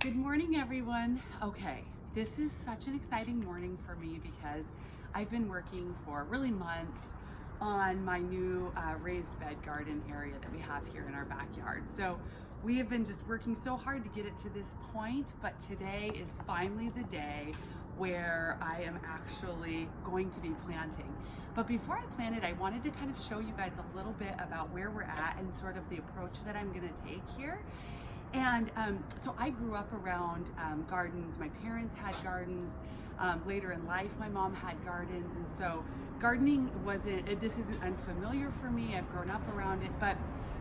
Good morning, everyone. Okay, this is such an exciting morning for me because I've been working for really months on my new raised bed garden area that we have here in our backyard. So we have been just working so hard to get it to this point, but today is finally the day where I am actually going to be planting. But before I plant it, I wanted to kind of show you guys a little bit about where we're at and sort of the approach that I'm gonna take here. And so I grew up around gardens. My parents had gardens. Later in life, my mom had gardens. And so gardening this isn't unfamiliar for me. I've grown up around it. But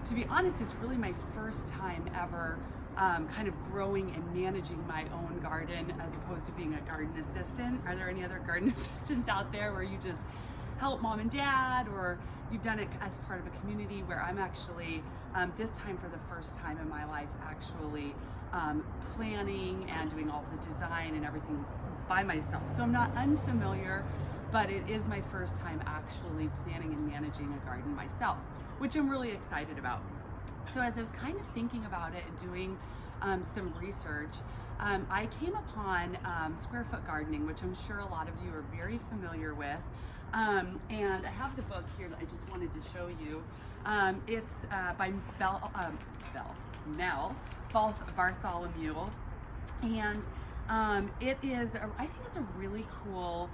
to be honest, it's really my first time ever kind of growing and managing my own garden as opposed to being a garden assistant. Are there any other garden assistants out there where you just help mom and dad, or you've done it as part of a community? Where I'm actually, this time for the first time in my life, actually planning and doing all the design and everything by myself. So I'm not unfamiliar, but it is my first time actually planning and managing a garden myself, which I'm really excited about. So as I was kind of thinking about it and doing some research, I came upon square foot gardening, which I'm sure a lot of you are very familiar with. And I have the book here that I just wanted to show you. It's by Mel Bartholomew, and it is, I think it's a really cool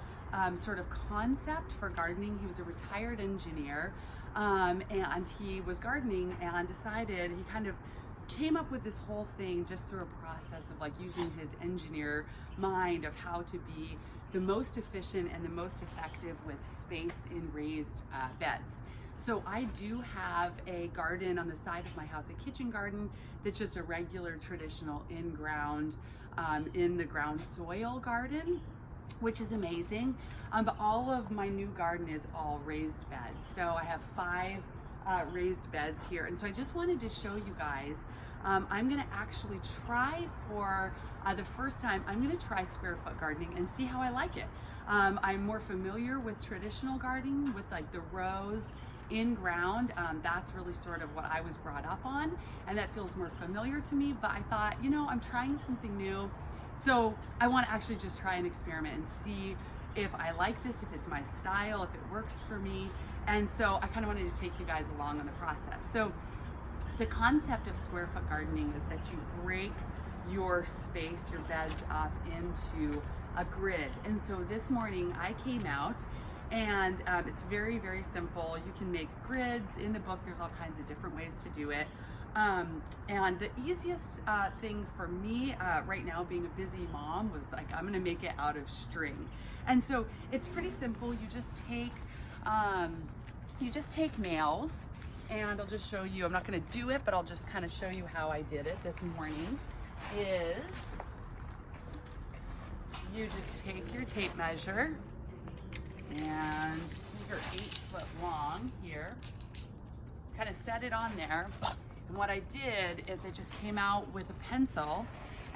sort of concept for gardening. He was a retired engineer, and he was gardening and decided, he kind of came up with this whole thing just through a process of like using his engineer mind of how to be the most efficient and the most effective with space in raised beds. So I do have a garden on the side of my house, a kitchen garden that's just a regular traditional in-ground, in the ground soil garden, which is amazing. But all of my new garden is all raised beds. So I have 5 raised beds here. And so I just wanted to show you guys, I'm gonna actually try for the first time, I'm gonna try square foot gardening and see how I like it. I'm more familiar with traditional gardening with like the rows in ground. That's really sort of what I was brought up on, and that feels more familiar to me. But I thought, you know, I'm trying something new. So I want to actually just try and experiment and see if I like this, if it's my style, if it works for me. And so I kind of wanted to take you guys along on the process. So the concept of square foot gardening is that you break your space, your beds up into a grid. And so this morning I came out, and it's very, very simple. You can make grids. In the book, there's all kinds of different ways to do it. And the easiest thing for me right now, being a busy mom, was like, I'm gonna make it out of string. And so it's pretty simple. You just take nails, and I'll just show you, I'm not gonna do it, but I'll just kind of show you how I did it this morning. Is you just take your tape measure, and these are 8 foot long here, kind of set it on there. And what I did is I just came out with a pencil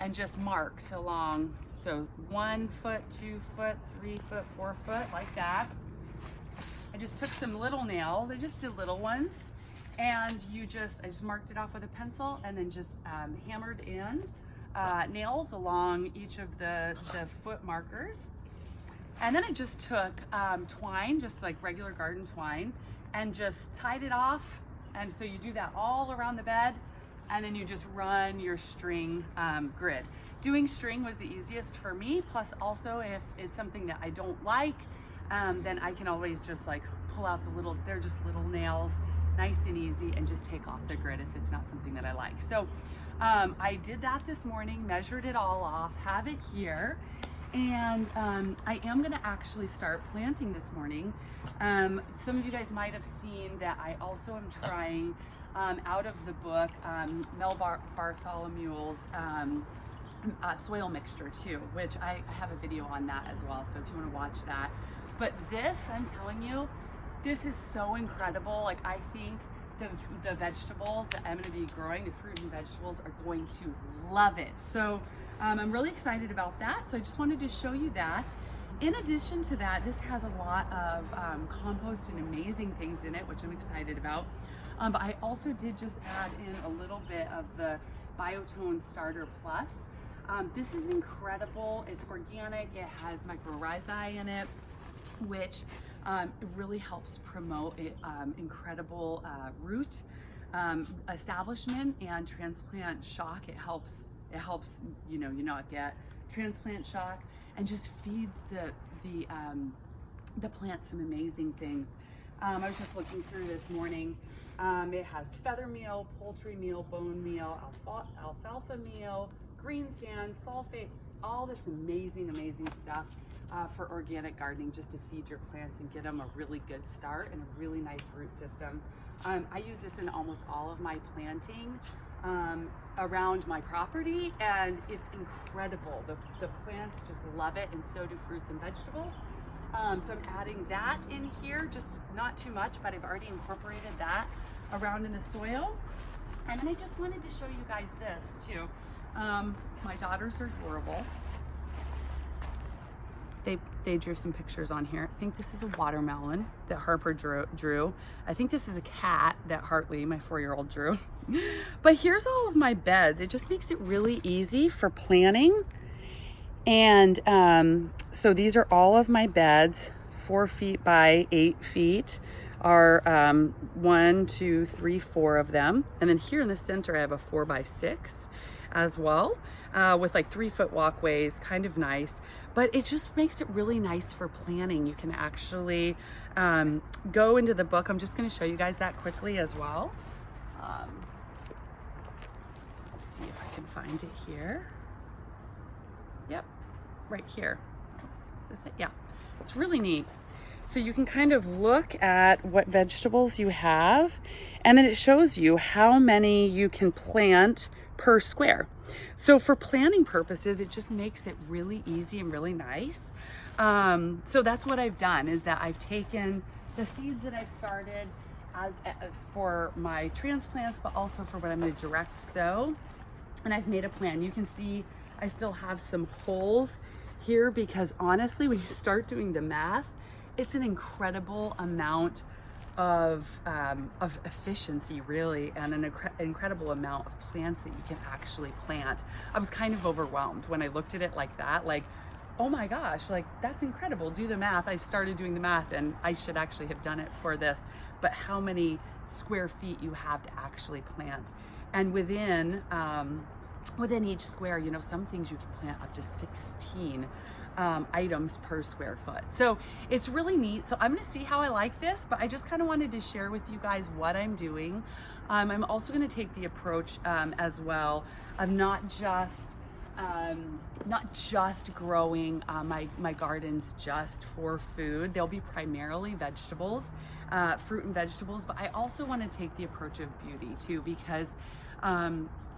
and just marked along. So 1 foot, 2 foot, 3 foot, 4 foot, like that. I just took some little nails. I just did little ones. And I just marked it off with a pencil, and then just hammered in nails along each of the foot markers. And then I just took twine, just like regular garden twine, and just tied it off. And so you do that all around the bed, and then you just run your string grid. Doing string was the easiest for me. Plus also, if it's something that I don't like, then I can always just like pull out they're just little nails, nice and easy, and just take off the grid if it's not something that I like. So I did that this morning, measured it all off, have it here. And I am gonna actually start planting this morning. Some of you guys might have seen that I also am trying out of the book, Mel Bartholomew's soil mixture too, which I have a video on that as well. So if you wanna watch that. But this, I'm telling you, this is so incredible. Like, I think the vegetables that I'm gonna be growing, the fruit and vegetables, are going to love it. So I'm really excited about that. So I just wanted to show you that. In addition to that, this has a lot of compost and amazing things in it, which I'm excited about. But I also did just add in a little bit of the Biotone Starter Plus. This is incredible. It's organic. It has mycorrhizae in it, which really helps promote incredible root establishment and transplant shock. It helps you not get transplant shock, and just feeds the plant some amazing things. I was just looking through this morning. It has feather meal, poultry meal, bone meal, alfalfa meal, green sand, sulfate, all this amazing stuff for organic gardening, just to feed your plants and get them a really good start and a really nice root system. I use this in almost all of my planting around my property, and it's incredible. The plants just love it, and so do fruits and vegetables. So I'm adding that in here, just not too much, but I've already incorporated that around in the soil. And then I just wanted to show you guys this too. My daughters are adorable. They drew some pictures on here. I think this is a watermelon that Harper drew. I think this is a cat that Hartley, my 4-year-old, drew. But here's all of my beds. It just makes it really easy for planting. And so these are all of my beds, 4 feet by 8 feet are 1, 2, 3, 4 of them. And then here in the center, I have a 4 by 6 as well, with like 3-foot walkways, kind of nice. But it just makes it really nice for planning. You can actually go into the book. I'm just going to show you guys that quickly as well. Let's see if I can find it here. Yep, right here. Oops, is this it? Yeah, it's really neat. So you can kind of look at what vegetables you have, and then it shows you how many you can plant per square. So for planting purposes, it just makes it really easy and really nice. So that's what I've done, is that I've taken the seeds that I've started as for my transplants, but also for what I'm going to direct sow, and I've made a plan. You can see I still have some holes here because honestly, when you start doing the math, it's an incredible amount of efficiency, really, and an incredible amount of plants that you can actually plant. I was kind of overwhelmed when I looked at it like that, like, oh my gosh, like that's incredible. Do the math. I started doing the math, and I should actually have done it for this, but how many square feet you have to actually plant. And within each square, some things you can plant up to 16 items per square foot. So it's really neat. So I'm going to see how I like this, but I just kind of wanted to share with you guys what I'm doing. I'm also going to take the approach as well of not just growing my gardens just for food. They'll be primarily vegetables, fruit and vegetables, but I also want to take the approach of beauty too, because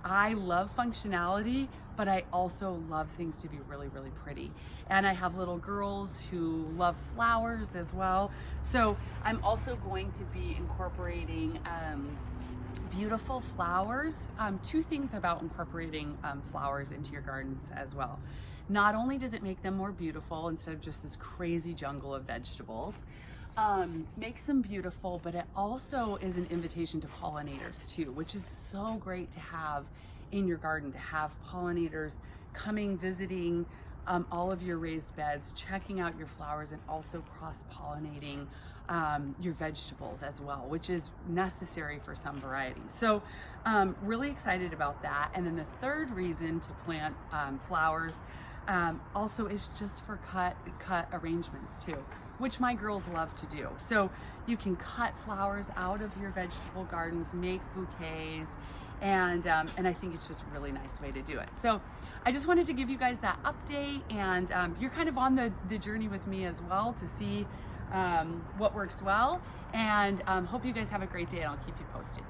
I love functionality, but I also love things to be really, really pretty. And I have little girls who love flowers as well. So I'm also going to be incorporating beautiful flowers. 2 things about incorporating flowers into your gardens as well. Not only does it make them more beautiful instead of just this crazy jungle of vegetables, makes them beautiful, but it also is an invitation to pollinators too, which is so great to have in your garden, to have pollinators coming, visiting all of your raised beds, checking out your flowers, and also cross-pollinating your vegetables as well, which is necessary for some varieties. So really excited about that. And then the third reason to plant flowers also is just for cut arrangements too, which my girls love to do. So you can cut flowers out of your vegetable gardens, make bouquets, and I think it's just a really nice way to do it. So I just wanted to give you guys that update, and you're kind of on the journey with me as well to see what works well, and hope you guys have a great day, and I'll keep you posted.